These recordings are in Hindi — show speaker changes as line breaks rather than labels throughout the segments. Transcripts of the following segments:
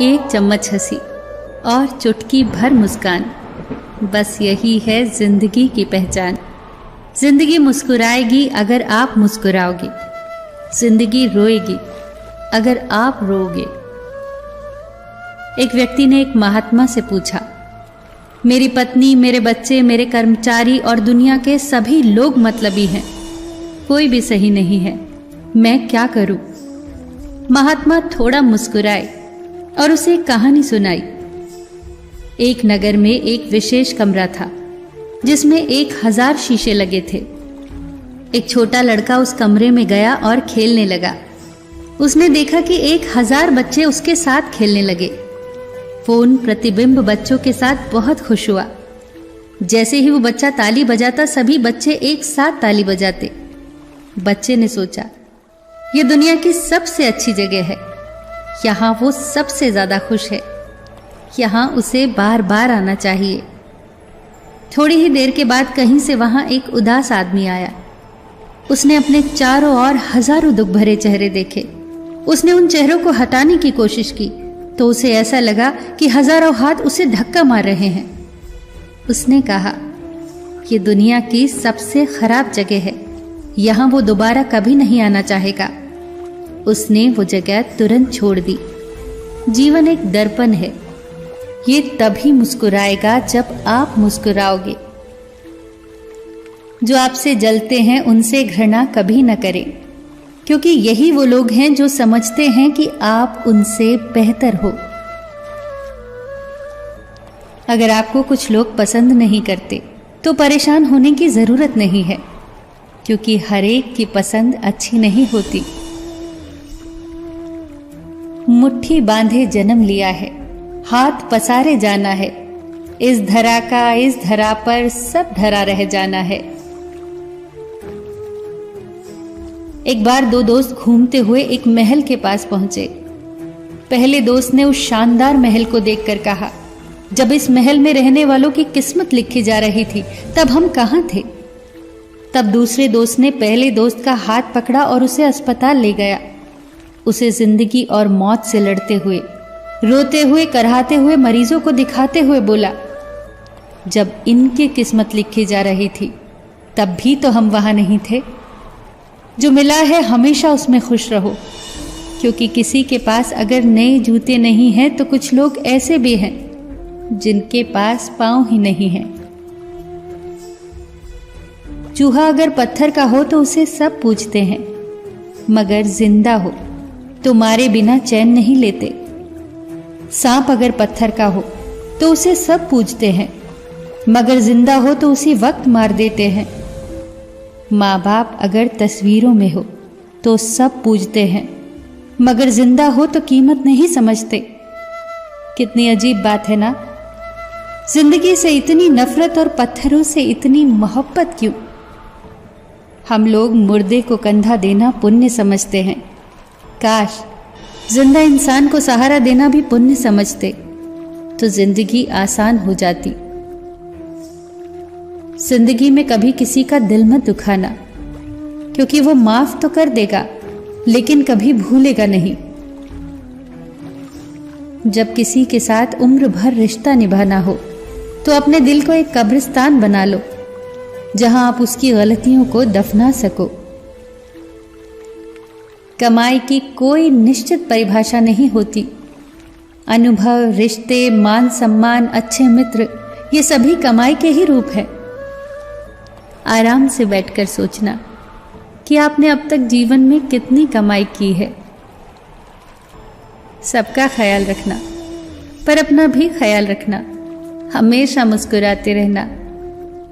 एक चम्मच हंसी और चुटकी भर मुस्कान, बस यही है जिंदगी की पहचान। जिंदगी मुस्कुराएगी अगर आप मुस्कुराओगे, जिंदगी रोएगी अगर आप रोओगे। एक व्यक्ति ने एक महात्मा से पूछा, मेरी पत्नी, मेरे बच्चे, मेरे कर्मचारी और दुनिया के सभी लोग मतलबी हैं, कोई भी सही नहीं है, मैं क्या करूं? महात्मा थोड़ा मुस्कुराए और उसे एक कहानी सुनाई। एक नगर में एक विशेष कमरा था जिसमें 1000 शीशे लगे थे। एक छोटा लड़का उस कमरे में गया और खेलने लगा। उसने देखा कि 1000 बच्चे उसके साथ खेलने लगे। वो उन प्रतिबिंब बच्चों के साथ बहुत खुश हुआ। जैसे ही वो बच्चा ताली बजाता, सभी बच्चे एक साथ ताली बजाते। बच्चे ने सोचा, ये दुनिया की सबसे अच्छी जगह है, यहाँ वो सबसे ज्यादा खुश है, यहाँ उसे बार बार आना चाहिए। थोड़ी ही देर के बाद कहीं से वहां एक उदास आदमी आया। उसने अपने चारों ओर हजारों दुख भरे चेहरे देखे। उसने उन चेहरों को हटाने की कोशिश की तो उसे ऐसा लगा कि हजारों हाथ उसे धक्का मार रहे हैं। उसने कहा, ये दुनिया की सबसे खराब जगह है, यहां वो दोबारा कभी नहीं आना चाहेगा। उसने वो जगह तुरंत छोड़ दी। जीवन एक दर्पण है, ये तभी मुस्कुराएगा जब आप मुस्कुराओगे। जो आपसे जलते हैं उनसे घृणा कभी न करें, क्योंकि यही वो लोग हैं जो समझते हैं कि आप उनसे बेहतर हो। अगर आपको कुछ लोग पसंद नहीं करते तो परेशान होने की जरूरत नहीं है, क्योंकि हर एक की पसंद अच्छी नहीं होती। मुट्ठी बांधे जन्म लिया है, हाथ पसारे जाना है, इस धरा का इस धरा पर सब धरा रह जाना है। एक बार 2 दोस्त घूमते हुए एक महल के पास पहुंचे। पहले दोस्त ने उस शानदार महल को देखकर कहा, जब इस महल में रहने वालों की किस्मत लिखी जा रही थी तब हम कहां थे? तब दूसरे दोस्त ने पहले दोस्त का हाथ पकड़ा और उसे अस्पताल ले गया। उसे जिंदगी और मौत से लड़ते हुए, रोते हुए, कराहते हुए, मरीजों को दिखाते हुए बोला, जब इनकी किस्मत लिखी जा रही थी तब भी तो हम वहां नहीं थे। जो मिला है हमेशा उसमें खुश रहो, क्योंकि किसी के पास अगर नए जूते नहीं हैं तो कुछ लोग ऐसे भी हैं जिनके पास पांव ही नहीं हैं। चूहा अगर पत्थर का हो तो उसे सब पूजते हैं, मगर जिंदा हो तो मारे बिना चैन नहीं लेते। सांप अगर पत्थर का हो तो उसे सब पूजते हैं, मगर जिंदा हो तो उसी वक्त मार देते हैं। माँ बाप अगर तस्वीरों में हो तो सब पूजते हैं, मगर जिंदा हो तो कीमत नहीं समझते। कितनी अजीब बात है ना? जिंदगी से इतनी नफरत और पत्थरों से इतनी मोहब्बत क्यों? हम लोग मुर्दे को कंधा देना पुण्य समझते हैं। काश जिंदा इंसान को सहारा देना भी पुण्य समझते तो जिंदगी आसान हो जाती। जिंदगी में कभी किसी का दिल मत दुखाना, क्योंकि वो माफ तो कर देगा लेकिन कभी भूलेगा नहीं। जब किसी के साथ उम्र भर रिश्ता निभाना हो तो अपने दिल को एक कब्रिस्तान बना लो, जहां आप उसकी गलतियों को दफना सको। कमाई की कोई निश्चित परिभाषा नहीं होती। अनुभव, रिश्ते, मान सम्मान, अच्छे मित्र, ये सभी कमाई के ही रूप है। आराम से बैठकर सोचना कि आपने अब तक जीवन में कितनी कमाई की है। सबका ख्याल रखना, पर अपना भी ख्याल रखना। हमेशा मुस्कुराते रहना,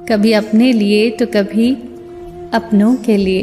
कभी अपने लिए तो कभी अपनों के लिए।